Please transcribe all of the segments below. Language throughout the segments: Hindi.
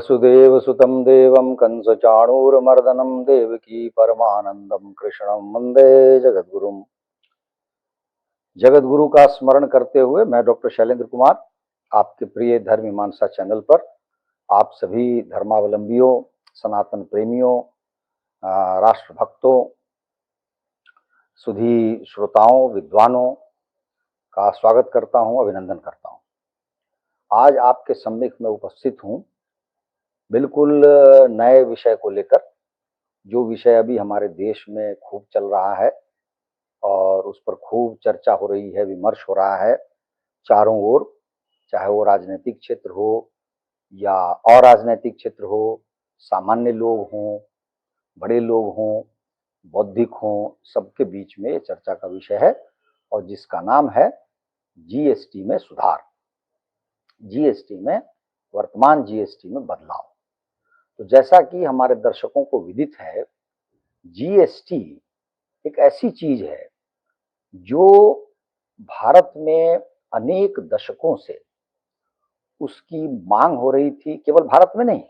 वसुदेवसुतं देवं कंसचाणूरमर्दनं देवकी परमानंदम कृष्णं वंदे जगद्गुरुम। जगद्गुरु का स्मरण करते हुए मैं डॉक्टर शैलेंद्र कुमार आपके प्रिय धर्म मीमांसा चैनल पर आप सभी धर्मावलंबियों, सनातन प्रेमियों, राष्ट्र भक्तों, सुधी श्रोताओं, विद्वानों का स्वागत करता हूं, अभिनंदन करता हूं। आज आपके सम्मुख में उपस्थित हूं बिल्कुल नए विषय को लेकर, जो विषय अभी हमारे देश में खूब चल रहा है और उस पर खूब चर्चा हो रही है, विमर्श हो रहा है चारों ओर, चाहे वो राजनीतिक क्षेत्र हो या अराजनैतिक क्षेत्र हो, सामान्य लोग हों, बड़े लोग हों, बौद्धिक हों, सबके बीच में चर्चा का विषय है और जिसका नाम है जीएसटी में सुधार, जीएसटी में, वर्तमान जीएसटी में बदलाव। तो जैसा कि हमारे दर्शकों को विदित है, जीएसटी एक ऐसी चीज है जो भारत में अनेक दशकों से उसकी मांग हो रही थी। केवल भारत में नहीं,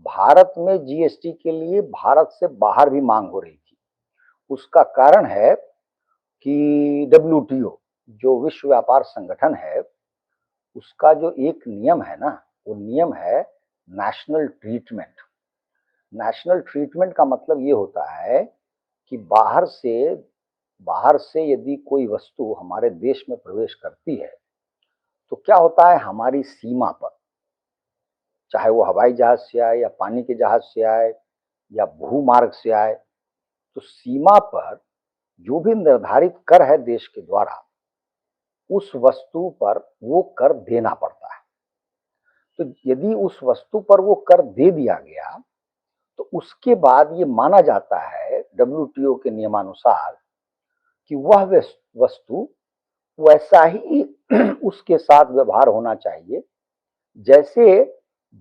भारत में जीएसटी के लिए भारत से बाहर भी मांग हो रही थी। उसका कारण है कि डब्ल्यूटीओ जो विश्व व्यापार संगठन है, उसका जो एक नियम है ना, वो नियम है नेशनल ट्रीटमेंट। नेशनल ट्रीटमेंट का मतलब ये होता है कि बाहर से यदि कोई वस्तु हमारे देश में प्रवेश करती है तो क्या होता है, हमारी सीमा पर, चाहे वो हवाई जहाज से आए या पानी के जहाज से आए या भूमार्ग से आए, तो सीमा पर जो भी निर्धारित कर है देश के द्वारा, उस वस्तु पर वो कर देना पड़ता है। तो यदि उस वस्तु पर वो कर दे दिया गया तो उसके बाद ये माना जाता है डब्ल्यूटीओ के नियमानुसार कि वह वस्तु वैसा ही उसके साथ व्यवहार होना चाहिए जैसे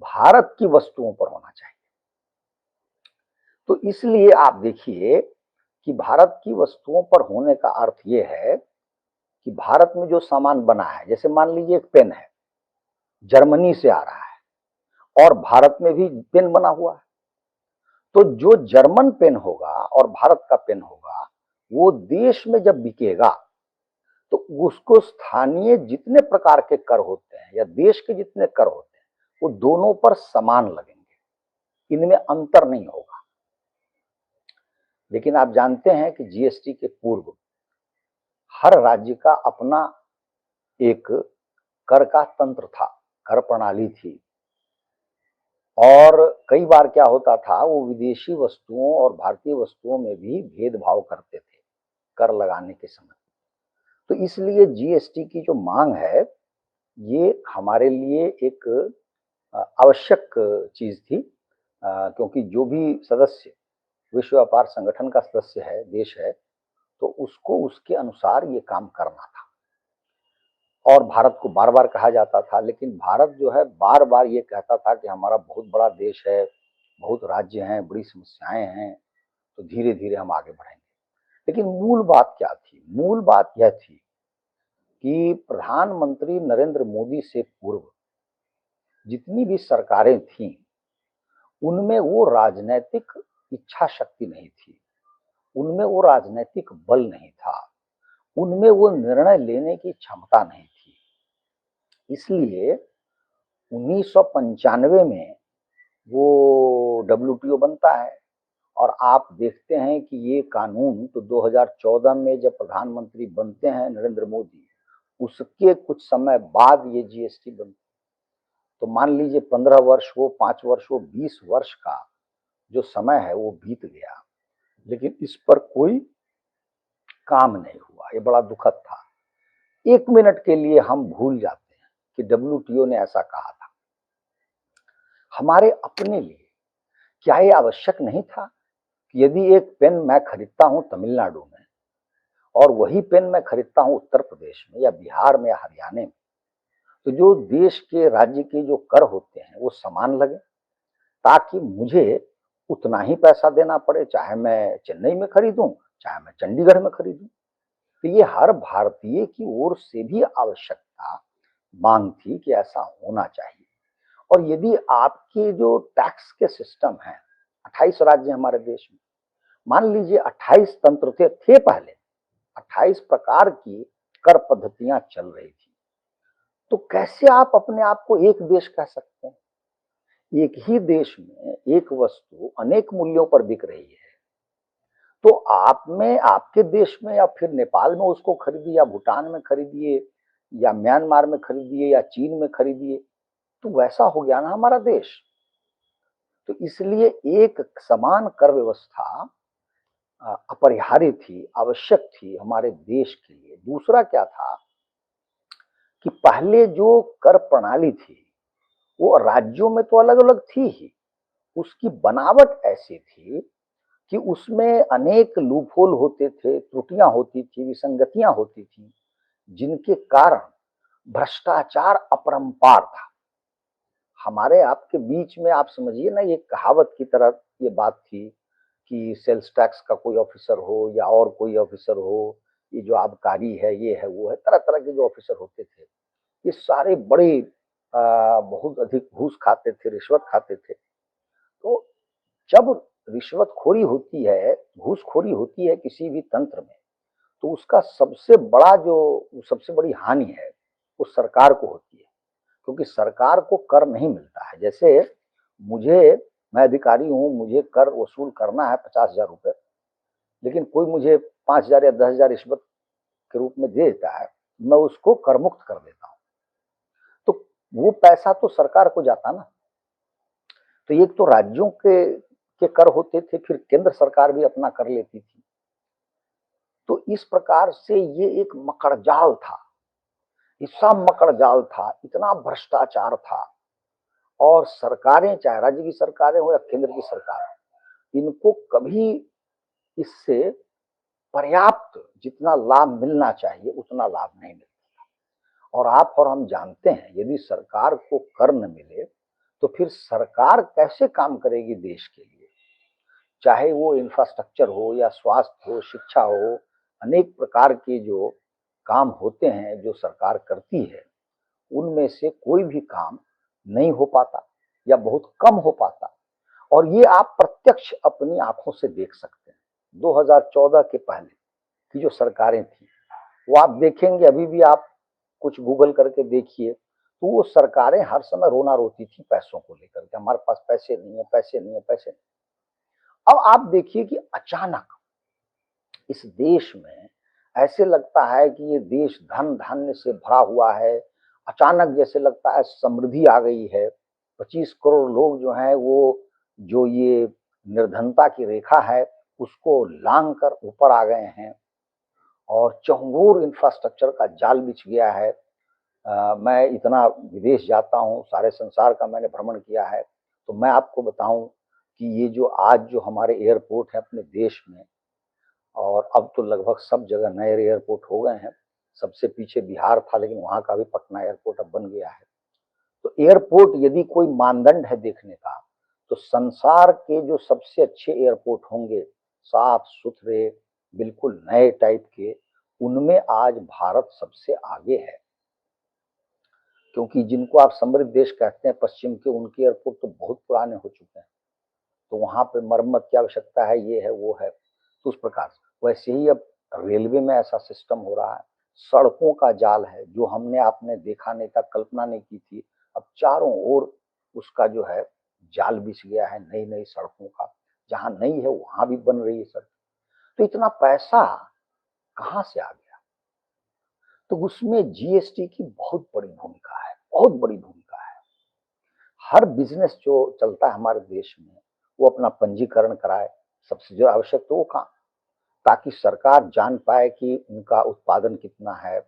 भारत की वस्तुओं पर होना चाहिए। तो इसलिए आप देखिए कि भारत की वस्तुओं पर होने का अर्थ यह है कि भारत में जो सामान बना है, जैसे मान लीजिए एक पेन है, जर्मनी से आ रहा है और भारत में भी पेन बना हुआ है, तो जो जर्मन पेन होगा और भारत का पेन होगा, वो देश में जब बिकेगा तो उसको स्थानीय जितने प्रकार के कर होते हैं या देश के जितने कर होते हैं, वो दोनों पर समान लगेंगे, इनमें अंतर नहीं होगा। लेकिन आप जानते हैं कि जीएसटी के पूर्व हर राज्य का अपना एक कर का तंत्र था, कर प्रणाली थी, और कई बार क्या होता था, वो विदेशी वस्तुओं और भारतीय वस्तुओं में भी भेदभाव करते थे कर लगाने के समय। तो इसलिए जीएसटी की जो मांग है, ये हमारे लिए एक आवश्यक चीज थी, क्योंकि जो भी सदस्य विश्व व्यापार संगठन का सदस्य है, देश है, तो उसको उसके अनुसार ये काम करना था। और भारत को बार बार कहा जाता था, लेकिन भारत जो है बार बार ये कहता था कि हमारा बहुत बड़ा देश है, बहुत राज्य हैं, बड़ी समस्याएं हैं, तो धीरे धीरे हम आगे बढ़ेंगे। लेकिन मूल बात क्या थी? मूल बात यह थी कि प्रधानमंत्री नरेंद्र मोदी से पूर्व जितनी भी सरकारें थीं, उनमें वो राजनैतिक इच्छा शक्ति नहीं थी, उनमें वो राजनैतिक बल नहीं था, उनमें वो निर्णय लेने की क्षमता नहीं थी। इसलिए 1995 में वो डब्ल्यूटीओ बनता है और आप देखते हैं कि ये कानून तो 2014 में जब प्रधानमंत्री बनते हैं नरेंद्र मोदी, उसके कुछ समय बाद ये जीएसटी बनती। तो मान लीजिए 15 वर्ष हो, 5 वर्ष हो, 20 वर्ष का जो समय है वो बीत गया, लेकिन इस पर कोई काम नहीं हुआ। ये बड़ा दुखद था। 1 मिनट के लिए हम भूल जाते हैं कि डब्ल्यूटीओ ने ऐसा कहा था। हमारे अपने लिए क्या ये आवश्यक नहीं था कि यदि एक पेन मैं खरीदता हूं तमिलनाडु में और वही पेन मैं खरीदता हूं उत्तर प्रदेश में या बिहार में या हरियाणा में, तो जो देश के राज्य के जो कर होते हैं वो समान लगे, ताकि मुझे उतना ही पैसा देना पड़े, चाहे मैं चेन्नई में खरीदूं चाहे मैं चंडीगढ़ में खरीदूं। तो ये हर भारतीय की ओर से भी आवश्यकता, मांग थी कि ऐसा होना चाहिए। और यदि आपके जो टैक्स के सिस्टम हैं, 28 राज्य हमारे देश में, मान लीजिए 28 तंत्र थे पहले, 28 प्रकार की कर पद्धतियां चल रही थी, तो कैसे आप अपने आप को एक देश कह सकते हैं? एक ही देश में एक वस्तु अनेक मूल्यों पर बिक रही है, तो आप में, आपके देश में या फिर नेपाल में उसको खरीदिए या भूटान में खरीदिए या म्यांमार में खरीदिए या चीन में खरीदिए, तो वैसा हो गया ना हमारा देश। तो इसलिए एक समान कर व्यवस्था अपरिहार्य थी, आवश्यक थी हमारे देश के लिए। दूसरा क्या था कि पहले जो कर प्रणाली थी वो राज्यों में तो अलग अलग थी ही, उसकी बनावट ऐसी थी कि उसमें अनेक लूपहोल होते थे, त्रुटियां होती थी, विसंगतियां होती थी, जिनके कारण भ्रष्टाचार अपरंपार था। हमारे आपके बीच में आप समझिए ना, ये कहावत की तरह ये बात थी कि सेल्स टैक्स का कोई ऑफिसर हो या और कोई ऑफिसर हो, ये जो आबकारी है, ये है, वो है, तरह तरह के जो ऑफिसर होते थे, ये सारे बड़े बहुत अधिक घूस खाते थे, रिश्वत खाते थे। तो जब रिश्वतखोरी होती है, घूसखोरी होती है किसी भी तंत्र में, तो उसका सबसे बड़ी हानि है वो सरकार को होती है, क्योंकि सरकार को कर नहीं मिलता है। जैसे मुझे, मैं अधिकारी हूं, मुझे कर वसूल करना है 50,000 रुपए, लेकिन कोई मुझे 5,000 या 10,000 रिश्वत के रूप में दे देता है, मैं उसको कर मुक्त कर देता हूं, तो वो पैसा तो सरकार को जाता ना। तो एक तो राज्यों के कर होते थे, फिर केंद्र सरकार भी अपना कर लेती थी। तो इस प्रकार से ये एक मकड़जाल था, ऐसा मकड़जाल था, इतना भ्रष्टाचार था। और सरकारें, चाहे राज्य की सरकारें हो या केंद्र की सरकार, इनको कभी इससे पर्याप्त जितना लाभ मिलना चाहिए उतना लाभ नहीं मिलता। और आप और हम जानते हैं, यदि सरकार को कर न मिले तो फिर सरकार कैसे काम करेगी देश के लिए? चाहे वो इंफ्रास्ट्रक्चर हो या स्वास्थ्य हो, शिक्षा हो, अनेक प्रकार के जो काम होते हैं जो सरकार करती है, उनमें से कोई भी काम नहीं हो पाता या बहुत कम हो पाता। और ये आप प्रत्यक्ष अपनी आंखों से देख सकते हैं। 2014 के पहले की जो सरकारें थी, वो आप देखेंगे, अभी भी आप कुछ गूगल करके देखिए, तो वो सरकारें हर समय रोना रोती थी पैसों को लेकर के, हमारे पास पैसे नहीं है, पैसे नहीं है, पैसे नहीं। अब आप देखिए कि अचानक इस देश में ऐसे लगता है कि ये देश धन धान्य से भरा हुआ है। अचानक जैसे लगता है समृद्धि आ गई है। 25 करोड़ लोग जो हैं वो, जो ये निर्धनता की रेखा है उसको लांग कर ऊपर आ गए हैं, और चहुंओर इंफ्रास्ट्रक्चर का जाल बिछ गया है। मैं इतना विदेश जाता हूँ, सारे संसार का मैंने भ्रमण किया है, तो मैं आपको बताऊं कि ये जो आज जो हमारे एयरपोर्ट है अपने देश में, और अब तो लगभग सब जगह नए एयरपोर्ट हो गए हैं। सबसे पीछे बिहार था, लेकिन वहां का भी पटना एयरपोर्ट अब बन गया है। तो एयरपोर्ट यदि कोई मानदंड है देखने का, तो संसार के जो सबसे अच्छे एयरपोर्ट होंगे, साफ सुथरे, बिल्कुल नए टाइप के, उनमें आज भारत सबसे आगे है। क्योंकि जिनको आप समृद्ध देश कहते हैं पश्चिम के, उनके एयरपोर्ट तो बहुत पुराने हो चुके हैं, तो वहां पे मरम्मत की आवश्यकता है, ये है, वो है। तो उस प्रकार से वैसे ही अब रेलवे में ऐसा सिस्टम हो रहा है। सड़कों का जाल है जो हमने आपने देखा नहीं था, कल्पना नहीं की थी, अब चारों ओर उसका जो है जाल बिछ गया है, नई नई सड़कों का। जहां नहीं है वहां भी बन रही है सड़क। तो इतना पैसा कहां से आ गया? तो उसमें जीएसटी की बहुत बड़ी भूमिका है, बहुत बड़ी भूमिका है। हर बिजनेस जो चलता है हमारे देश में, वो अपना पंजीकरण कराए, सबसे जो आवश्यक तो वो काम, ताकि सरकार जान पाए कि उनका उत्पादन कितना है,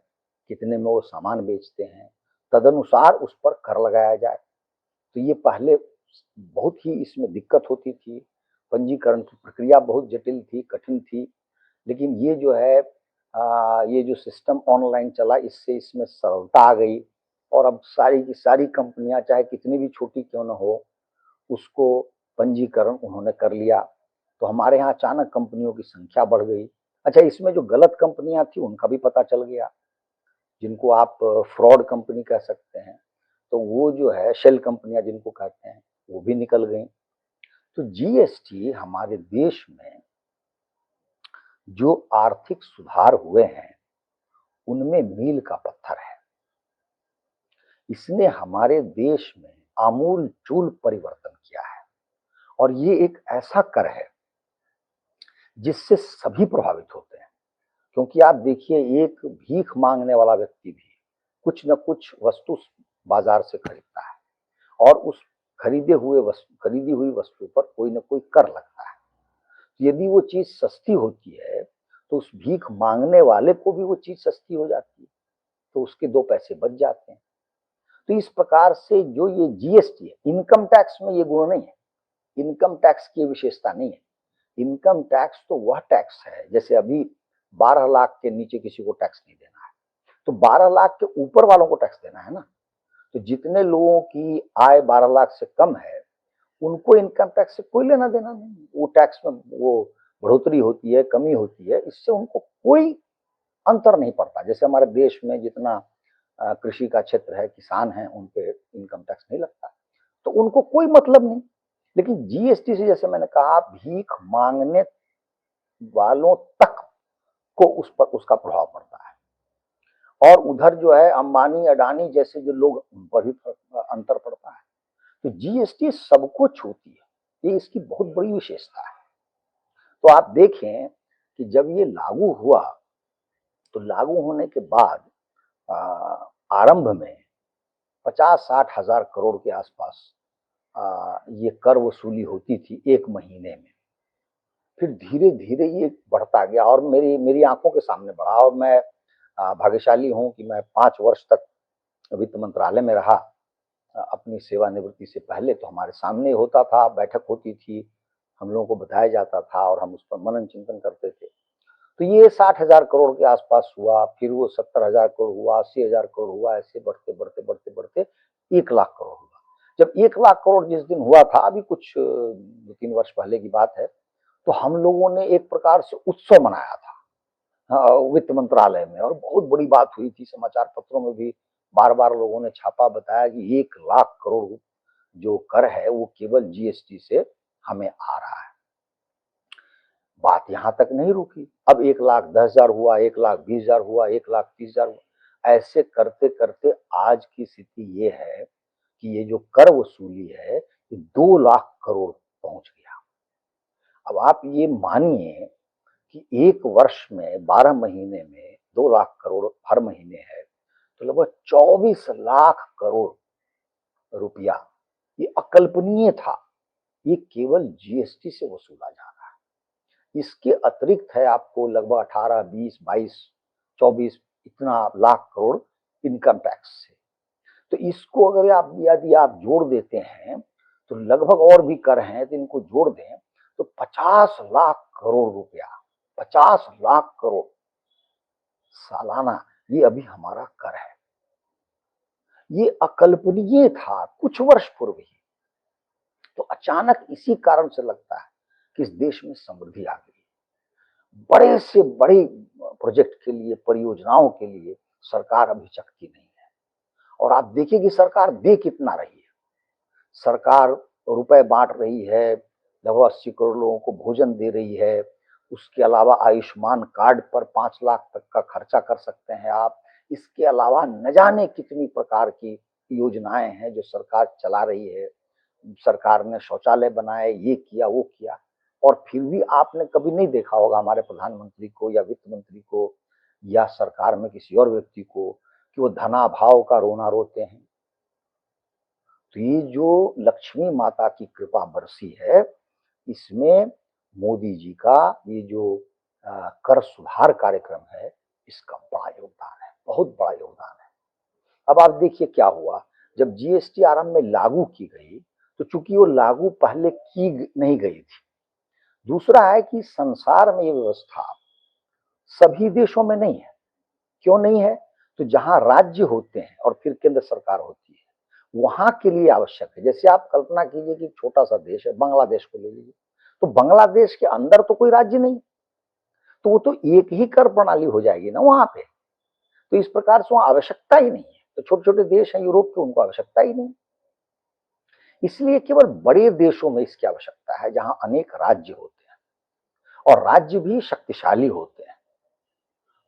कितने में वो सामान बेचते हैं, तदनुसार उस पर कर लगाया जाए। तो ये पहले बहुत ही इसमें दिक्कत होती थी, पंजीकरण की प्रक्रिया बहुत जटिल थी, कठिन थी। लेकिन ये जो है ये जो सिस्टम ऑनलाइन चला, इससे इसमें सरलता आ गई, और अब सारी की सारी कंपनियां, चाहे कितनी भी छोटी क्यों न हो, उसको पंजीकरण उन्होंने कर लिया। तो हमारे यहाँ अचानक कंपनियों की संख्या बढ़ गई। अच्छा, इसमें जो गलत कंपनियां थी उनका भी पता चल गया, जिनको आप फ्रॉड कंपनी कह सकते हैं। तो वो जो है शेल कंपनियां जिनको कहते हैं वो भी निकल गई। तो जीएसटी हमारे देश में जो आर्थिक सुधार हुए हैं उनमें मील का पत्थर है। इसने हमारे देश में आमूल चूल परिवर्तन किया है और ये एक ऐसा कर है जिससे सभी प्रभावित होते हैं। क्योंकि आप देखिए, एक भीख मांगने वाला व्यक्ति भी कुछ न कुछ वस्तु बाजार से खरीदता है और उस खरीदी हुई वस्तु पर कोई न कोई कर लगता है। यदि वो चीज सस्ती होती है तो उस भीख मांगने वाले को भी वो चीज सस्ती हो जाती है, तो उसके 2 पैसे बच जाते हैं। तो इस प्रकार से जो ये जीएसटी है, इनकम टैक्स में ये गुण नहीं है, इनकम टैक्स की विशेषता नहीं है। इनकम टैक्स तो वह टैक्स है, जैसे अभी 12 लाख के नीचे किसी को टैक्स नहीं देना है, तो 12 लाख के ऊपर वालों को टैक्स देना है ना। तो जितने लोगों की आय 12 लाख से कम है उनको इनकम टैक्स से कोई लेना देना नहीं। वो टैक्स में वो बढ़ोतरी होती है, कमी होती है, इससे उनको कोई अंतर नहीं पड़ता। जैसे हमारे देश में जितना कृषि का क्षेत्र है, किसान हैं, उन पे इनकम टैक्स नहीं लगता, तो उनको कोई मतलब नहीं। लेकिन जीएसटी से, जैसे मैंने कहा, भीख मांगने वालों तक को उस पर उसका प्रभाव पड़ता है और उधर जो है अंबानी अडानी जैसे जो लोग, उन पर भी अंतर पड़ता है। तो जीएसटी सबको छूती है, ये इसकी बहुत बड़ी विशेषता है। तो आप देखें कि जब ये लागू हुआ तो लागू होने के बाद आरंभ में 50-60 हजार करोड़ के आसपास ये कर वसूली होती थी एक महीने में। फिर धीरे धीरे ये बढ़ता गया और मेरी मेरी आंखों के सामने बढ़ा। और मैं भाग्यशाली हूं कि मैं 5 वर्ष तक वित्त मंत्रालय में रहा। अपनी सेवानिवृत्ति से पहले तो हमारे सामने होता था, बैठक होती थी, हम लोगों को बताया जाता था और हम उस पर मनन चिंतन करते थे। तो ये 60 हजार करोड़ के आसपास हुआ, फिर वो 70 हजार करोड़ हुआ, 80 हजार करोड़ हुआ, ऐसे बढ़ते बढ़ते बढ़ते बढ़ते 1 लाख करोड़ हुआ। जब 1 लाख करोड़ जिस दिन हुआ था, अभी कुछ 2-3 वर्ष पहले की बात है, तो हम लोगों ने एक प्रकार से उत्सव मनाया था वित्त मंत्रालय में, और बहुत बड़ी बात हुई थी। समाचार पत्रों में भी बार बार लोगों ने छापा, बताया कि 1 लाख करोड़ जो कर है वो केवल जीएसटी से हमें आ रहा है। बात यहां तक नहीं रुकी, अब 1,10,000 हुआ, 1,20,000 हुआ, 1,30,000 हुआ। ऐसे करते करते आज की स्थिति ये है कि ये जो कर वसूली है ये 2 लाख करोड़ पहुंच गया। अब आप ये मानिए कि एक वर्ष में 12 महीने में 2 लाख करोड़ हर महीने है, तो लगभग 24 लाख करोड़ रुपया, ये अकल्पनीय था, ये केवल जीएसटी से वसूला जा रहा है। इसके अतिरिक्त है आपको लगभग 18, 20, 22, 24 इतना लाख करोड़ इनकम टैक्स से। तो इसको अगर यदि आप जोड़ देते हैं तो लगभग और भी कर हैं, तो इनको जोड़ दें तो 50 लाख करोड़ रुपया, 50 लाख करोड़ सालाना, ये अभी हमारा कर है। ये अकल्पनीय था कुछ वर्ष पूर्व ही। तो अचानक इसी कारण से लगता है कि इस देश में समृद्धि आ गई। बड़े से बड़े प्रोजेक्ट के लिए, परियोजनाओं के लिए सरकार अभी चकती नहीं है। और आप देखिए कि सरकार दे कितना रही है। सरकार रुपए बांट रही है, लगभग 80 करोड़ लोगों को भोजन दे रही है। उसके अलावा आयुष्मान कार्ड पर 5 लाख तक का खर्चा कर सकते हैं आप। इसके अलावा न जाने कितनी प्रकार की योजनाएं हैं जो सरकार चला रही है। सरकार ने शौचालय बनाए, ये किया वो किया, और फिर भी आपने कभी नहीं देखा होगा हमारे प्रधानमंत्री को या वित्त मंत्री को या सरकार में किसी और व्यक्ति को कि वो धनाभाव का रोना रोते हैं। तो ये जो लक्ष्मी माता की कृपा बरसी है, इसमें मोदी जी का ये जो कर सुधार कार्यक्रम है, इसका बड़ा योगदान है, बहुत बड़ा योगदान है। अब आप देखिए क्या हुआ, जब जीएसटी आरंभ में लागू की गई तो चूंकि वो लागू पहले की नहीं गई थी। दूसरा है कि संसार में ये व्यवस्था सभी देशों में नहीं है। क्यों नहीं है? तो जहां राज्य होते हैं और फिर केंद्र सरकार होती है, वहां के लिए आवश्यक है। जैसे आप कल्पना कीजिए कि छोटा सा देश है, बांग्लादेश को ले लीजिए, तो बांग्लादेश के अंदर तो कोई राज्य नहीं, तो वो तो एक ही कर प्रणाली हो जाएगी ना वहां पे। तो इस प्रकार से वहां आवश्यकता ही नहीं है। तो छोटे छोटे देश हैं यूरोप के, उनको आवश्यकता ही नहीं। इसलिए केवल बड़े देशों में इसकी आवश्यकता है जहां अनेक राज्य होते हैं और राज्य भी शक्तिशाली होते हैं।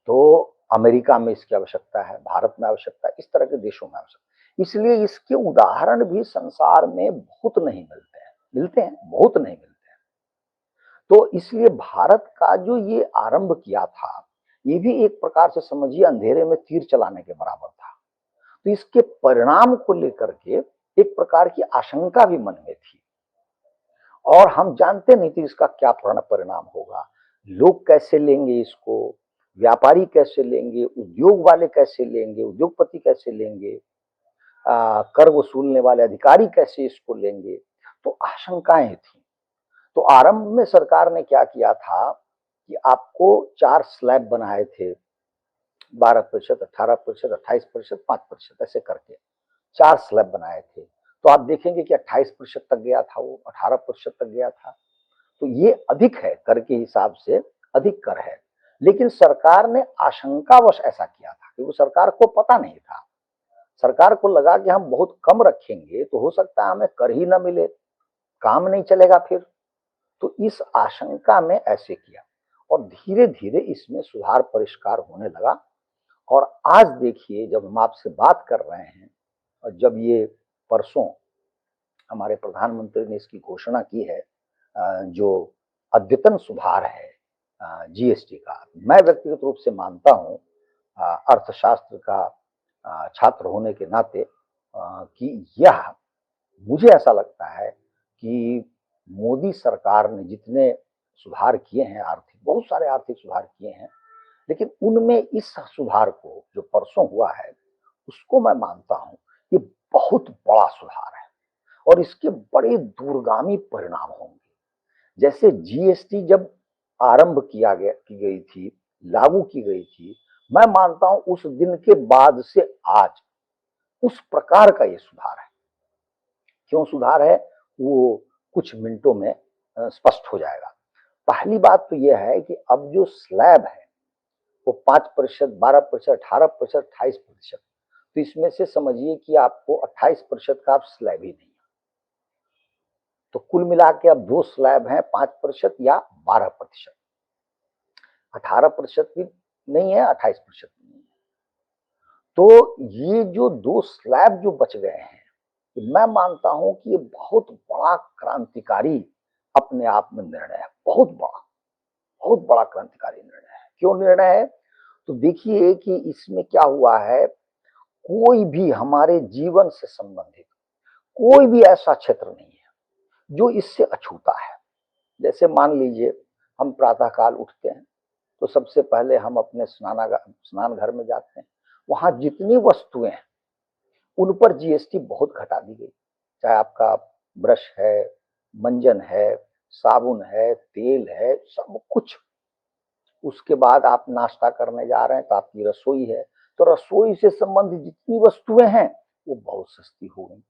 तो अमेरिका में इसकी आवश्यकता है, भारत में आवश्यकता है, इस तरह के देशों में आवश्यकता है। इसलिए इसके उदाहरण भी संसार में बहुत नहीं मिलते हैं, मिलते हैं बहुत नहीं मिलते हैं। तो इसलिए भारत का जो ये आरंभ किया था, ये भी एक प्रकार से समझिए अंधेरे में तीर चलाने के बराबर था। तो इसके परिणाम को लेकर के एक प्रकार की आशंका भी मन में थी और हम जानते नहीं थे इसका क्या परिणाम होगा, लोग कैसे लेंगे इसको, व्यापारी कैसे लेंगे, उद्योग वाले कैसे लेंगे, उद्योगपति कैसे लेंगे, कर वसूलने वाले अधिकारी कैसे इसको लेंगे। तो आशंकाएं थी। तो आरंभ में सरकार ने क्या किया था कि आपको 4 स्लैब बनाए थे, 12%, 18%, 28%, 5% ऐसे करके 4 स्लैब बनाए थे। तो आप देखेंगे कि 28% तक गया था, वो 18% तक गया था। तो ये अधिक है, कर के हिसाब से अधिक कर है। लेकिन सरकार ने आशंकावश ऐसा किया था क्योंकि सरकार को पता नहीं था। सरकार को लगा कि हम बहुत कम रखेंगे तो हो सकता है हमें कर ही ना मिले, काम नहीं चलेगा फिर। तो इस आशंका में ऐसे किया और धीरे धीरे इसमें सुधार परिष्कार होने लगा। और आज देखिए जब हम आपसे बात कर रहे हैं और जब ये परसों हमारे प्रधानमंत्री ने इसकी घोषणा की है, जो अद्यतन सुधार है जीएसटी का, मैं व्यक्तिगत रूप से मानता हूं अर्थशास्त्र का छात्र होने के नाते कि यह, मुझे ऐसा लगता है कि मोदी सरकार ने जितने सुधार किए हैं, आर्थिक बहुत सारे आर्थिक सुधार किए हैं, लेकिन उनमें इस सुधार को जो परसों हुआ है उसको मैं मानता हूं कि बहुत बड़ा सुधार है और इसके बड़े दूरगामी परिणाम होंगे। जैसे जीएसटी जब आरंभ की गई थी, लागू की गई थी, मैं मानता हूं उस दिन के बाद से आज उस प्रकार का ये सुधार है। क्यों सुधार है वो कुछ मिनटों में स्पष्ट हो जाएगा। पहली बात तो यह है कि अब जो स्लैब है वो 5%, 12%, 18%, 28%, तो इसमें से समझिए कि आपको 28% का आप स्लैब ही नहीं है। तो कुल मिला के अब 2 स्लैब हैं, 5% या 12%। 18% भी नहीं है, 28% भी नहीं है। तो ये जो 2 स्लैब जो बच गए हैं, मैं मानता हूं कि ये बहुत बड़ा क्रांतिकारी अपने आप में निर्णय है, बहुत बड़ा क्रांतिकारी निर्णय है। क्यों निर्णय है? तो देखिए कि इसमें क्या हुआ है, कोई भी हमारे जीवन से संबंधित कोई भी ऐसा क्षेत्र नहीं है जो इससे अछूता है। जैसे मान लीजिए हम प्रातः काल उठते हैं तो सबसे पहले हम अपने स्नान घर में जाते हैं, वहां जितनी वस्तुएं हैं उन पर जीएसटी बहुत घटा दी गई। चाहे आपका ब्रश है, मंजन है, साबुन है, तेल है, सब कुछ। उसके बाद आप नाश्ता करने जा रहे हैं तो आपकी रसोई है, तो रसोई से संबंधित जितनी वस्तुएं हैं वो बहुत सस्ती हो गई।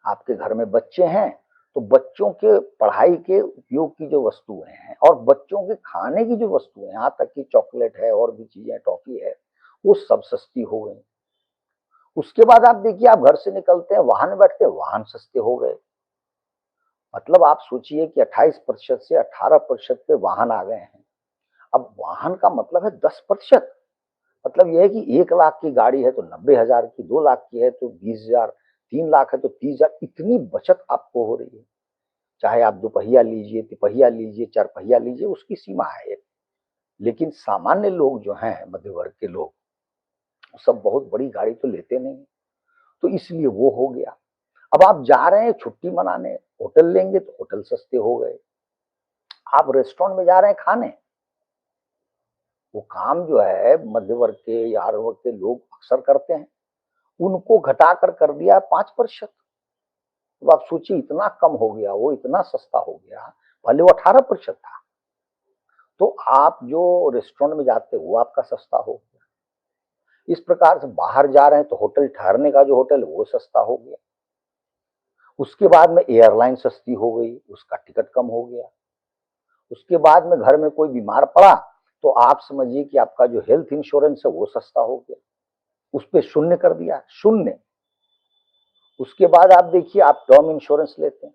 आपके घर में बच्चे हैं तो बच्चों के पढ़ाई के उपयोग की जो वस्तुएं हैं और बच्चों के खाने की जो वस्तुएं, यहाँ तक कि चॉकलेट है और भी चीजें, टॉफी है, वो सब सस्ती हो गई। उसके बाद आप देखिए, आप घर से निकलते हैं, वाहन में बैठते हैं, वाहन सस्ते हो गए। मतलब आप सोचिए कि 28% से 18% पे वाहन आ गए हैं। अब वाहन का मतलब है 10%। मतलब यह है कि 1 लाख की गाड़ी है तो 90,000 की, 2 लाख की है तो 20,000, 3 लाख है तो 30,000, इतनी बचत आपको हो रही है। चाहे आप दोपहिया लीजिए, तिपहिया लीजिए, चारपहिया लीजिए, उसकी सीमा है। लेकिन सामान्य लोग जो हैं, मध्य वर्ग के लोग, सब बहुत बड़ी गाड़ी तो लेते नहीं, तो इसलिए वो हो गया। अब आप जा रहे हैं छुट्टी मनाने, होटल लेंगे तो होटल सस्ते हो गए। आप रेस्टोरेंट में जा रहे हैं खाने, वो काम जो है मध्य वर्ग के या हर वर्ग के लोग अक्सर करते हैं, उनको घटाकर कर दिया 5%। तो आप सोचिए इतना कम हो गया, वो इतना सस्ता हो गया, पहले वो 18% था। तो आप जो रेस्टोरेंट में जाते हो वो आपका सस्ता हो गया। इस प्रकार से बाहर जा रहे हैं तो होटल ठहरने का जो होटल है वो सस्ता हो गया। उसके बाद में एयरलाइन सस्ती हो गई, उसका टिकट कम हो गया। उसके बाद में घर में कोई बीमार पड़ा तो आप समझिए कि आपका जो हेल्थ इंश्योरेंस है वो सस्ता हो गया। उस पे शून्य कर दिया, शून्य। उसके बाद आप देखिए, आप टर्म इंश्योरेंस लेते हैं,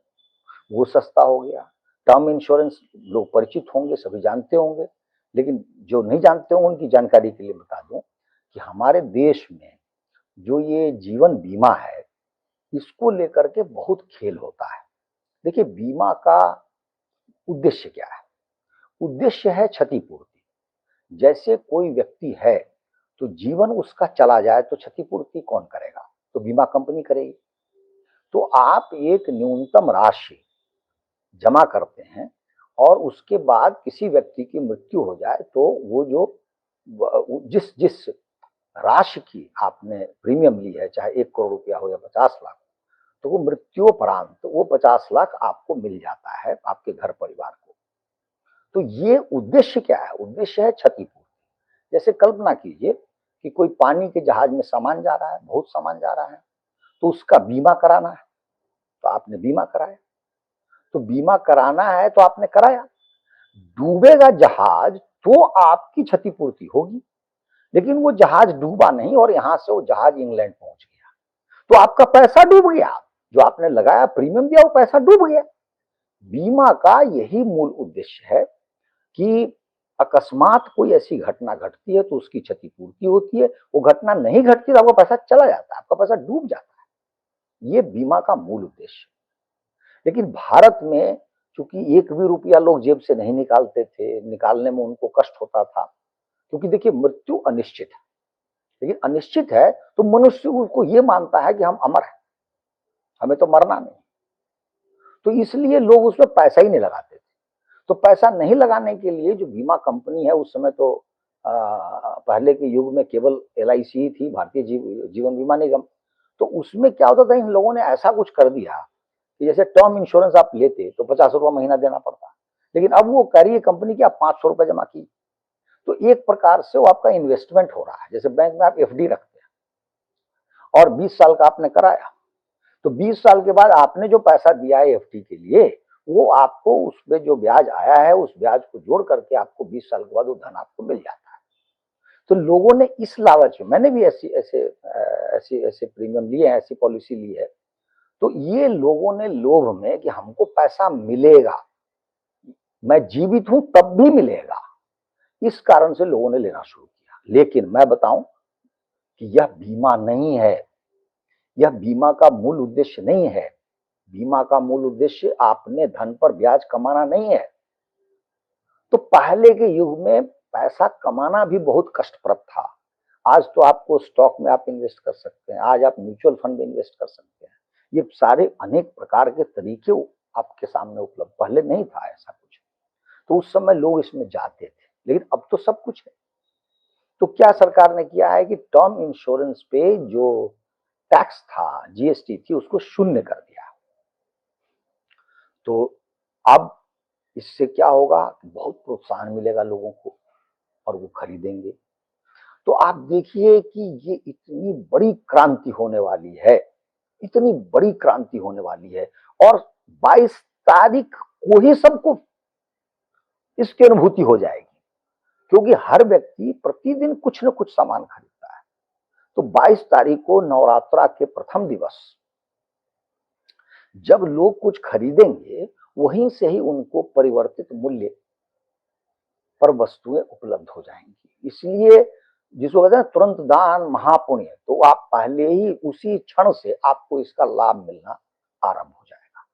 वो सस्ता हो गया। टर्म इंश्योरेंस लोग परिचित होंगे, सभी जानते होंगे, लेकिन जो नहीं जानते होंगे उनकी जानकारी के लिए बता दूं कि हमारे देश में जो ये जीवन बीमा है, इसको लेकर के बहुत खेल होता है। देखिए, बीमा का उद्देश्य क्या है? उद्देश्य है क्षतिपूर्ति। जैसे कोई व्यक्ति है तो जीवन उसका चला जाए तो क्षतिपूर्ति कौन करेगा? तो बीमा कंपनी करेगी। तो आप एक न्यूनतम राशि जमा करते हैं और उसके बाद किसी व्यक्ति की मृत्यु हो जाए तो वो जो जिस जिस राशि की आपने प्रीमियम ली है, चाहे 1 करोड़ रुपया हो या 50 लाख, तो वो मृत्युपरांत तो वो 50 लाख आपको मिल जाता है, आपके घर परिवार को। तो ये उद्देश्य क्या है? उद्देश्य है क्षतिपूर्ति। जैसे कल्पना कीजिए कि कोई पानी के जहाज में सामान जा रहा है, बहुत सामान जा रहा है, तो उसका बीमा कराना है, तो आपने बीमा कराया। तो बीमा कराना है तो आपने कराया, डूबेगा जहाज तो आपकी क्षतिपूर्ति होगी। लेकिन वो जहाज डूबा नहीं और यहां से वो जहाज इंग्लैंड पहुंच गया, तो आपका पैसा डूब गया, जो आपने लगाया, प्रीमियम दिया, वो पैसा डूब गया। बीमा का यही मूल उद्देश्य है कि अकस्मात कोई ऐसी घटना घटती है तो उसकी क्षतिपूर्ति होती है, वो घटना नहीं घटती तो आपका पैसा चला जाता है, आपका पैसा डूब जाता है। ये बीमा का मूल उद्देश्य। लेकिन भारत में चूंकि एक भी रुपया लोग जेब से नहीं निकालते थे, निकालने में उनको कष्ट होता था, क्योंकि देखिए मृत्यु अनिश्चित है। लेकिन अनिश्चित है तो मनुष्य उसको ये मानता है कि हम अमर हैं, हमें तो मरना नहीं, तो इसलिए लोग उसमें पैसा ही नहीं लगाते थे। तो पैसा नहीं लगाने के लिए जो बीमा कंपनी है, उस समय तो पहले के युग में केवल LIC ही थी, भारतीय जीवन बीमा निगम। तो उसमें क्या होता था, इन लोगों ने ऐसा कुछ कर दिया कि जैसे टर्म इंश्योरेंस आप लेते तो 50 रुपया महीना देना पड़ता, लेकिन अब वो कह रही है कंपनी की आप 500 रुपये जमा की, तो एक प्रकार से वो आपका इन्वेस्टमेंट हो रहा है। जैसे बैंक में आप FD रखते हैं और 20 साल का आपने कराया, तो 20 साल के बाद आपने जो पैसा दिया है FD के लिए, वो आपको उसमें जो ब्याज आया है, उस ब्याज को जोड़ करके आपको 20 साल के बाद वो धन आपको मिल जाता है। तो लोगों ने इस लालच में, मैंने भी ऐसी ऐसे ऐसे ऐसे प्रीमियम लिए हैं, ऐसी पॉलिसी ली है, तो ये लोगों ने लोभ में कि हमको पैसा मिलेगा, मैं जीवित हूं तब भी मिलेगा, इस कारण से लोगों ने लेना शुरू किया। लेकिन मैं बताऊं कि यह बीमा नहीं है, यह बीमा का मूल उद्देश्य नहीं है। बीमा का मूल उद्देश्य आपने धन पर ब्याज कमाना नहीं है। तो पहले के युग में पैसा कमाना भी बहुत कष्टप्रद था। आज तो आपको स्टॉक में आप इन्वेस्ट कर सकते हैं, आज आप म्यूचुअल फंड में इन्वेस्ट कर सकते हैं, ये सारे अनेक प्रकार के तरीके आपके सामने उपलब्ध, पहले नहीं था ऐसा कुछ। तो उस समय लोग इसमें जाते थे, लेकिन अब तो सब कुछ है। तो क्या सरकार ने किया है कि टर्म इंश्योरेंस पे जो टैक्स था, GST थी, उसको शून्य कर दिया। तो अब इससे क्या होगा, बहुत प्रोत्साहन मिलेगा लोगों को और वो खरीदेंगे। तो आप देखिए कि ये इतनी बड़ी क्रांति होने वाली है, इतनी बड़ी क्रांति होने वाली है, और 22 तारीख को ही सबको इसकी अनुभूति हो जाएगी, क्योंकि हर व्यक्ति प्रतिदिन कुछ न कुछ सामान खरीदता है। तो 22 तारीख को नवरात्रा के प्रथम दिवस जब लोग कुछ खरीदेंगे, वहीं से ही उनको परिवर्तित मूल्य पर वस्तुएं उपलब्ध हो जाएंगी। इसलिए जिसको कहते हैं तुरंत दान महापुण्य, तो आप पहले ही उसी क्षण से आपको इसका लाभ मिलना आरंभ हो जाएगा।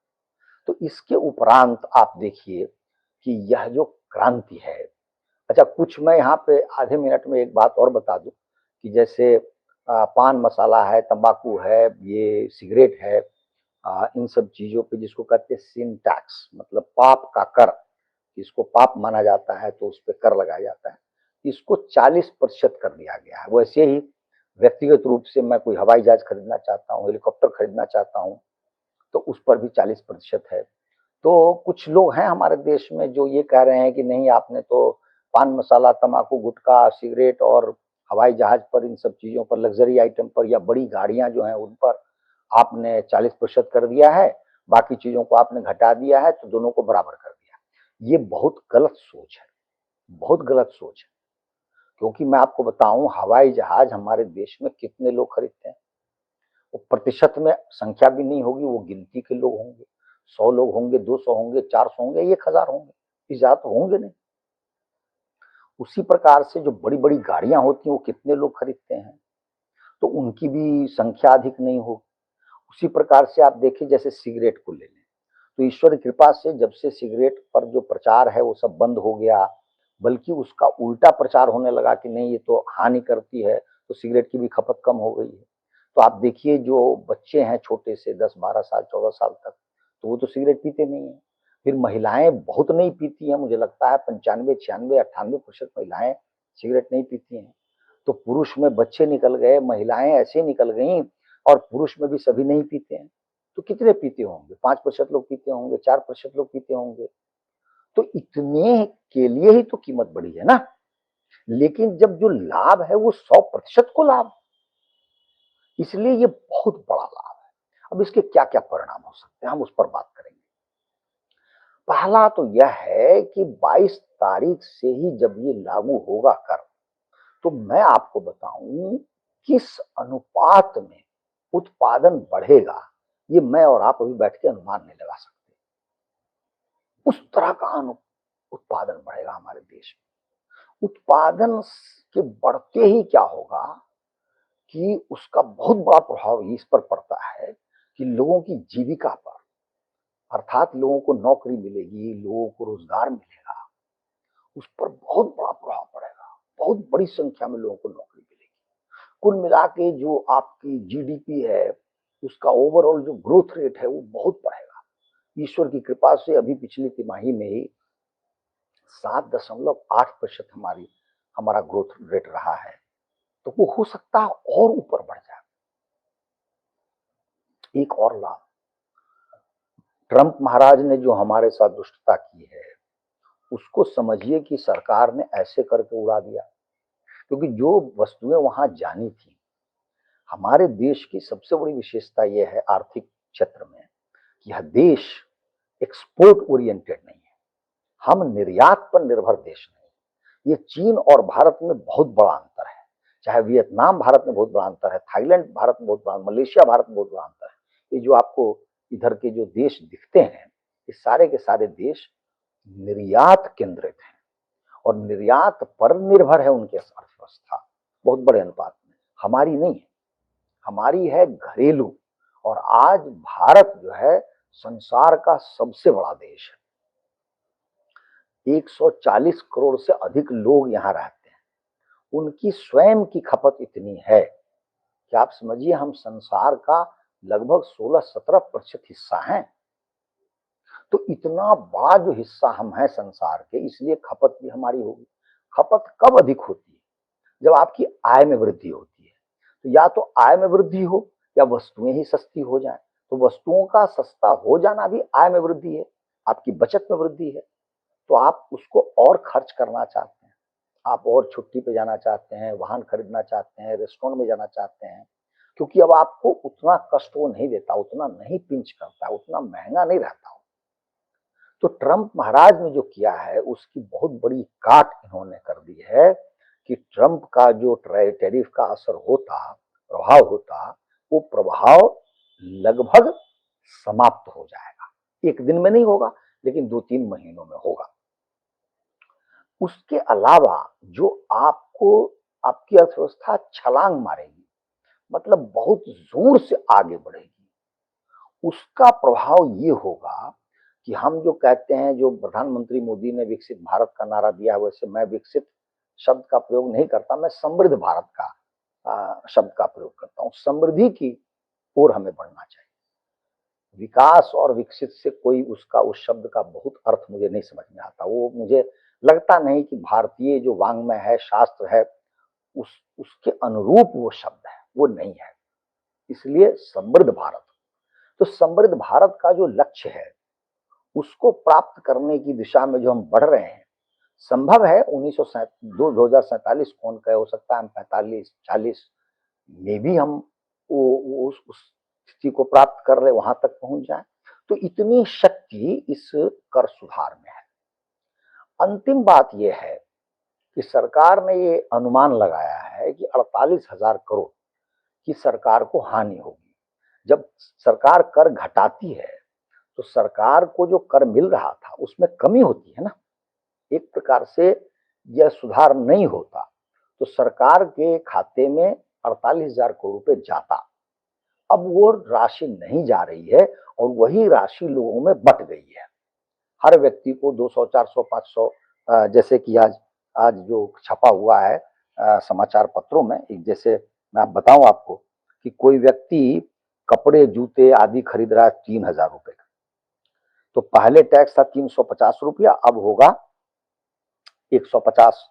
तो इसके उपरांत आप देखिए कि यह जो क्रांति है, अच्छा कुछ मैं यहाँ पे आधे मिनट में एक बात और बता दूं कि जैसे पान मसाला है, तंबाकू है, ये सिगरेट है, इन सब चीजों पे जिसको कहते हैं सिन टैक्स, मतलब पाप का कर, इसको पाप माना जाता है तो उस पर कर लगाया जाता है, इसको 40% कर दिया गया है। वैसे ही व्यक्तिगत रूप से मैं कोई हवाई जहाज खरीदना चाहता हूँ, हेलीकॉप्टर खरीदना चाहता हूँ, तो उस पर भी 40% है। तो कुछ लोग हैं हमारे देश में जो ये कह रहे हैं कि नहीं, आपने तो पान मसाला, तम्बाकू, गुटखा, सिगरेट और हवाई जहाज पर, इन सब चीजों पर, लग्जरी आइटम पर या बड़ी गाड़ियां जो हैं उन पर आपने 40% कर दिया है, बाकी चीजों को आपने घटा दिया है, तो दोनों को बराबर कर दिया। ये बहुत गलत सोच है, बहुत गलत सोच है। क्योंकि मैं आपको बताऊं, हवाई जहाज हमारे देश में कितने लोग खरीदते हैं, वो प्रतिशत में संख्या भी नहीं होगी, वो गिनती के लोग होंगे। 100 लोग होंगे, 200 होंगे, 400 होंगे, 1000 होंगे, इस ज्यादा तो होंगे नहीं। उसी प्रकार से जो बड़ी बड़ी गाड़ियां होती हैं वो कितने लोग खरीदते हैं, तो उनकी भी संख्या अधिक नहीं होगी। उसी प्रकार से आप देखिए, जैसे सिगरेट को ले लें, तो ईश्वर की कृपा से जब से सिगरेट पर जो प्रचार है वो सब बंद हो गया, बल्कि उसका उल्टा प्रचार होने लगा कि नहीं ये तो हानि करती है, तो सिगरेट की भी खपत कम हो गई है। तो आप देखिए, जो बच्चे हैं छोटे से 10-12 साल 14 साल तक, तो वो तो सिगरेट पीते नहीं है। फिर महिलाएं बहुत नहीं पीती हैं, मुझे लगता है 95, 96, 98% महिलाएं सिगरेट नहीं पीती हैं। तो पुरुष में बच्चे निकल गए, महिलाएं ऐसे निकल गई, और पुरुष में भी सभी नहीं पीते हैं। तो कितने पीते होंगे? 5% लोग पीते होंगे, 4% लोग पीते होंगे। तो इतने के लिए ही तो कीमत बढ़ी है ना। लेकिन जब जो लाभ है वो 100% को लाभ, इसलिए ये बहुत बड़ा लाभ है। अब इसके क्या क्या परिणाम हो सकते हैं, हम उस पर बात करेंगे। पहला तो यह है कि 22 तारीख से ही जब ये लागू होगा कर, तो मैं आपको बताऊं किस अनुपात में उत्पादन बढ़ेगा, ये मैं और आप अभी बैठ के अनुमान नहीं लगा सकते। उस तरह का उत्पादन बढ़ेगा हमारे देश में। उत्पादन के बढ़ते ही क्या होगा कि उसका बहुत बड़ा प्रभाव इस पर पड़ता है कि लोगों की जीविका पर, अर्थात लोगों को नौकरी मिलेगी, लोगों को रोजगार मिलेगा, उस पर बहुत बड़ा प्रभाव पड़ेगा। बहुत बड़ी संख्या में लोगों को नौकरी मिलेगी। कुल मिला के जो आपकी जीडीपी है, उसका ओवरऑल जो ग्रोथ रेट है वो बहुत बढ़ेगा। ईश्वर की कृपा से अभी पिछली तिमाही में ही 7.8% हमारा ग्रोथ रेट रहा है, तो वो हो सकता है और ऊपर बढ़ जाए। एक और लाभ, ट्रंप महाराज ने जो हमारे साथ दुष्टता की है, उसको समझिए कि सरकार ने ऐसे करके उड़ा दिया। क्योंकि जो वस्तुएं वहां जानी थी, हमारे देश की सबसे बड़ी विशेषता यह है आर्थिक क्षेत्र में कि यह देश एक्सपोर्ट ओरिएंटेड नहीं है, हम निर्यात पर निर्भर देश नहीं। ये चीन और भारत में बहुत बड़ा अंतर है, चाहे वियतनाम भारत में बहुत बड़ा अंतर है, थाईलैंड भारत में बहुत बड़ा, मलेशिया भारत में बहुत बड़ा अंतर है। ये जो आपको इधर के जो देश दिखते हैं, ये सारे के सारे देश निर्यात केंद्रित हैं और निर्यात पर निर्भर है उनकी अर्थव्यवस्था बहुत बड़े अनुपात में। हमारी नहीं है, हमारी है घरेलू। और आज भारत जो है संसार का सबसे बड़ा देश है। 140 करोड़ से अधिक लोग यहाँ रहते हैं, उनकी स्वयं की खपत इतनी है कि आप समझिए हम संसार का लगभग 16-17% हिस्सा हैं। तो इतना बड़ा जो हिस्सा हम हैं संसार के, इसलिए खपत भी हमारी होगी। खपत कब अधिक होती है? जब आपकी आय में वृद्धि होती है। तो या तो आय में वृद्धि हो या वस्तुएं ही सस्ती हो जाए। तो वस्तुओं का सस्ता हो जाना भी आय में वृद्धि है, आपकी बचत में वृद्धि है। तो आप उसको और खर्च करना चाहते हैं, आप और छुट्टी पे जाना चाहते हैं, वाहन खरीदना चाहते हैं, रेस्टोरेंट में जाना चाहते हैं, क्योंकि अब आपको उतना कष्ट वो नहीं देता, उतना नहीं पिंच करता, उतना महंगा नहीं रहता। तो ट्रंप महाराज ने जो किया है उसकी बहुत बड़ी काट इन्होंने कर दी है कि ट्रंप का जो टैरिफ का असर होता, प्रभाव होता, वो प्रभाव लगभग समाप्त हो जाएगा। एक दिन में नहीं होगा, लेकिन 2-3 महीनों में होगा। उसके अलावा जो आपको आपकी अर्थव्यवस्था छलांग मारेगी, मतलब बहुत जोर से आगे बढ़ेगी, उसका प्रभाव ये होगा कि हम जो कहते हैं, जो प्रधानमंत्री मोदी ने विकसित भारत का नारा दिया है, वैसे मैं विकसित शब्द का प्रयोग नहीं करता, मैं समृद्ध भारत का शब्द का प्रयोग करता हूं। समृद्धि की ओर हमें बढ़ना चाहिए। विकास और विकसित से कोई उसका उस शब्द का बहुत अर्थ मुझे नहीं समझ में आता। वो मुझे लगता नहीं कि भारतीय जो वांग्मय है, शास्त्र है, उसके अनुरूप वो शब्द है, वो नहीं है। इसलिए समृद्ध भारत, तो समृद्ध भारत का जो लक्ष्य है उसको प्राप्त करने की दिशा में जो हम बढ़ रहे हैं, संभव है 2047 कौन कहे, हो सकता है हम 45-40 में भी हम उस स्थिति को प्राप्त कर ले, वहां तक पहुंच जाए। तो इतनी शक्ति इस कर सुधार में है। अंतिम बात यह है कि सरकार ने ये अनुमान लगाया है कि 48,000 करोड़ की सरकार को हानि होगी। जब सरकार कर घटाती है तो सरकार को जो कर मिल रहा था उसमें कमी होती है ना। एक प्रकार से यह सुधार नहीं होता तो सरकार के खाते में 48,000 करोड़ रुपए जाता। अब वो राशि नहीं जा रही है और वही राशि लोगों में बट गई है। हर व्यक्ति को 200, 400, 500, जैसे कि आज आज जो छपा हुआ है समाचार पत्रों में, एक जैसे मैं आप बताऊं आपको कि कोई व्यक्ति कपड़े जूते आदि खरीद रहा है 3,000 रुपए का, तो पहले टैक्स था 350 रुपया, अब होगा 150,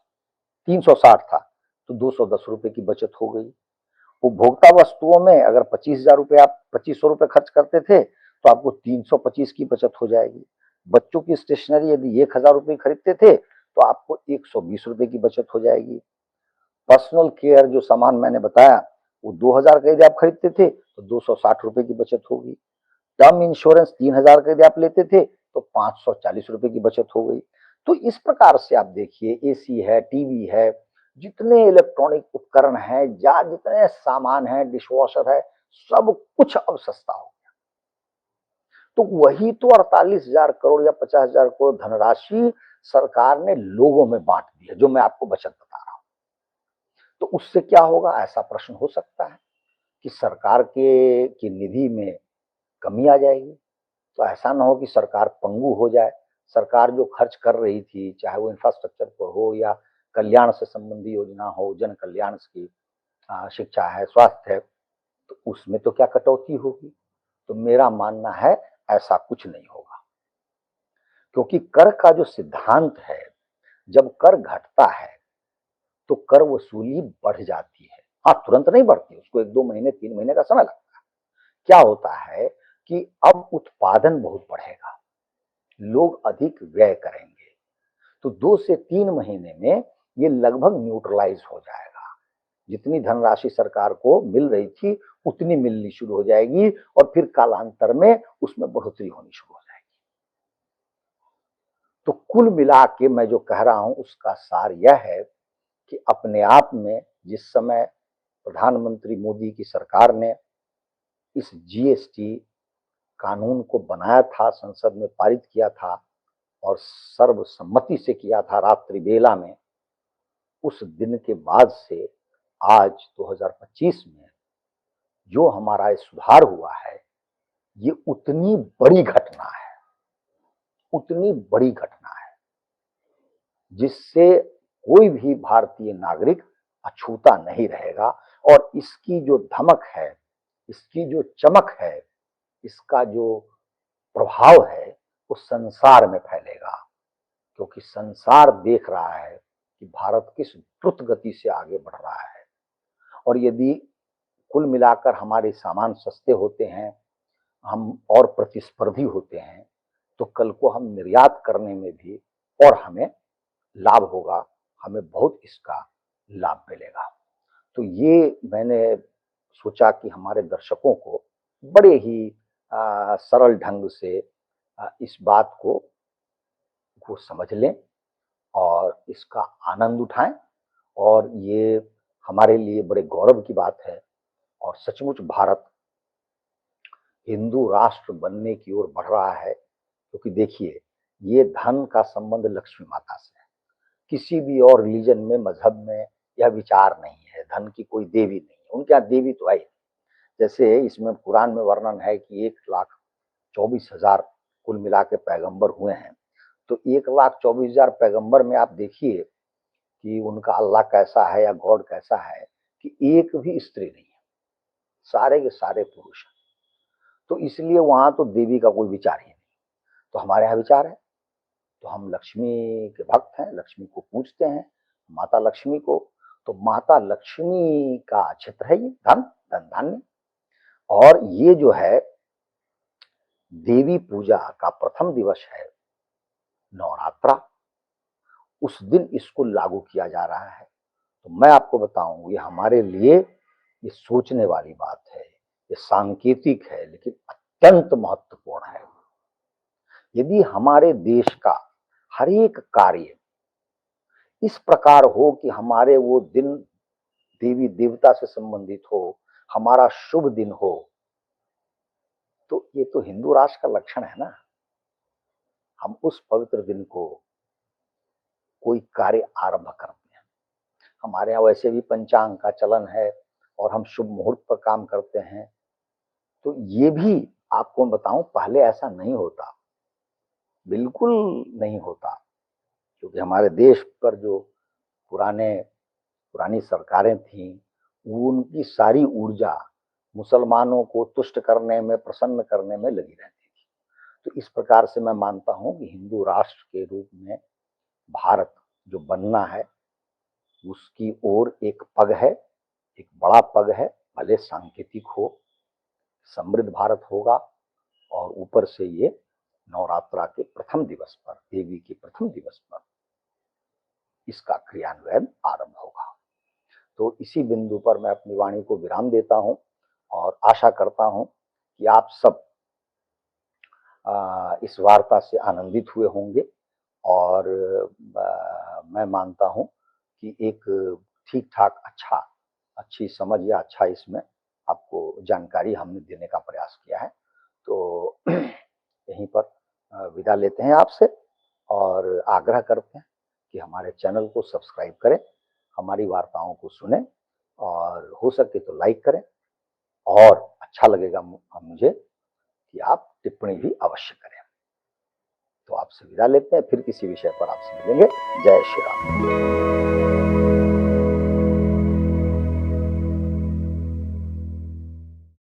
360 था तो 210 रुपए की बचत हो गई। उपभोक्ता वस्तुओं में अगर 25,000 रुपये आप 2500 रुपये खर्च करते थे तो आपको 325 की बचत हो जाएगी। बच्चों की स्टेशनरी यदि 1,000 रुपये खरीदते थे तो आपको 120 रुपये की बचत हो जाएगी। पर्सनल केयर जो सामान मैंने बताया वो 2,000 का यदि आप खरीदते थे तो 260 रुपये की बचत होगी। टर्म इंश्योरेंस 3,000 का यदि आप लेते थे तो 540 रुपये की बचत हो गई। तो इस प्रकार से आप देखिए, एसी है, टीवी है, जितने इलेक्ट्रॉनिक उपकरण हैं या जितने सामान है, डिशवॉशर है, सब कुछ अब सस्ता हो गया। तो वही तो 48,000 करोड़ या 50,000 करोड़ धनराशि सरकार ने लोगों में बांट दी है, जो मैं आपको बचत बता रहा हूं। तो उससे क्या होगा, ऐसा प्रश्न हो सकता है कि सरकार के की निधि में कमी आ जाएगी। तो ऐसा ना हो कि सरकार पंगु हो जाए। सरकार जो खर्च कर रही थी, चाहे वो इंफ्रास्ट्रक्चर पर हो या कल्याण से संबंधी योजना हो, जन कल्याण की शिक्षा है, स्वास्थ्य है, तो उसमें तो क्या कटौती होगी। तो मेरा मानना है ऐसा कुछ नहीं होगा, क्योंकि कर का जो सिद्धांत है, जब कर घटता है तो कर वसूली बढ़ जाती है। हाँ, तुरंत नहीं बढ़ती, उसको 1-2 महीने 3 महीने का समय लगता है। क्या होता है कि अब उत्पादन बहुत बढ़ेगा, लोग अधिक व्यय करेंगे, तो 2 से 3 महीने में ये लगभग न्यूट्रलाइज हो जाएगा। जितनी धनराशि सरकार को मिल रही थी उतनी मिलनी शुरू हो जाएगी और फिर कालांतर में उसमें बढ़ोतरी होनी शुरू हो जाएगी। तो कुल मिला के मैं जो कह रहा हूं उसका सार यह है कि अपने आप में जिस समय प्रधानमंत्री मोदी की सरकार ने इस जीएसटी कानून को बनाया था, संसद में पारित किया था और सर्वसम्मति से किया था रात्रि बेला में, उस दिन के बाद से आज 2025 में जो हमारा सुधार हुआ है, ये उतनी बड़ी घटना है, उतनी बड़ी घटना है जिससे कोई भी भारतीय नागरिक अछूता नहीं रहेगा। और इसकी जो धमक है, इसकी जो चमक है, इसका जो प्रभाव है वो संसार में फैलेगा, क्योंकि संसार देख रहा है कि भारत किस द्रुत गति से आगे बढ़ रहा है। और यदि कुल मिलाकर हमारे सामान सस्ते होते हैं, हम और प्रतिस्पर्धी होते हैं, तो कल को हम निर्यात करने में भी और हमें लाभ होगा, हमें बहुत इसका लाभ मिलेगा। तो ये मैंने सोचा कि हमारे दर्शकों को बड़े ही सरल ढंग से इस बात को समझ लें और इसका आनंद उठाएं। और ये हमारे लिए बड़े गौरव की बात है और सचमुच भारत हिंदू राष्ट्र बनने की ओर बढ़ रहा है, क्योंकि देखिए, ये धन का संबंध लक्ष्मी माता से है। किसी भी और रिलीजन में, मजहब में यह विचार नहीं है, धन की कोई देवी नहीं है, उनके यहाँ देवी तो है। जैसे इसमें कुरान में वर्णन है कि 1,24,000 कुल मिला के पैगंबर हुए हैं, तो 1,24,000 पैगंबर में आप देखिए कि उनका अल्लाह कैसा है या गॉड कैसा है, कि एक भी स्त्री नहीं है, सारे के सारे पुरुष हैं। तो इसलिए वहां तो देवी का कोई विचार ही नहीं। तो हमारे यहाँ विचार है, तो हम लक्ष्मी के भक्त हैं, लक्ष्मी को पूजते हैं, माता लक्ष्मी को। तो माता लक्ष्मी का क्षेत्र है ये, धन धन धान्य। और ये जो है देवी पूजा का प्रथम दिवस है नवरात्रा, उस दिन इसको लागू किया जा रहा है। तो मैं आपको बताऊं, ये हमारे लिए ये सोचने वाली बात है, ये सांकेतिक है लेकिन अत्यंत महत्वपूर्ण है। यदि हमारे देश का हर एक कार्य इस प्रकार हो कि हमारे वो दिन देवी देवता से संबंधित हो, हमारा शुभ दिन हो, तो ये तो हिंदू राष्ट्र का लक्षण है ना। हम उस पवित्र दिन को कोई कार्य आरंभ करते हैं। हमारे यहाँ वैसे भी पंचांग का चलन है और हम शुभ मुहूर्त पर काम करते हैं। तो ये भी आपको बताऊं, पहले ऐसा नहीं होता, बिल्कुल नहीं होता, क्योंकि हमारे देश पर जो पुरानी सरकारें थीं, उनकी सारी ऊर्जा मुसलमानों को तुष्ट करने में, प्रसन्न करने में लगी रहती थी। तो इस प्रकार से मैं मानता हूं कि हिंदू राष्ट्र के रूप में भारत जो बनना है, उसकी ओर एक पग है, एक बड़ा पग है। भले सांकेतिक हो, समृद्ध भारत होगा, और ऊपर से ये नवरात्रा के प्रथम दिवस पर, देवी के प्रथम दिवस पर इसका क्रियान्वयन आरंभ होगा। तो इसी बिंदु पर मैं अपनी वाणी को विराम देता हूं और आशा करता हूं कि आप सब इस वार्ता से आनंदित हुए होंगे, और मैं मानता हूं कि एक ठीक ठाक अच्छी समझ या अच्छा इसमें आपको जानकारी हमने देने का प्रयास किया है। तो यहीं पर विदा लेते हैं आपसे, और आग्रह करते हैं कि हमारे चैनल को सब्सक्राइब करें, हमारी वार्ताओं को सुनें, और हो सके तो लाइक करें, और अच्छा लगेगा मुझे कि आप टिप्पणी भी अवश्य करें। तो आपसे विदा लेते हैं, फिर किसी विषय पर आपसे मिलेंगे। जय श्री राम।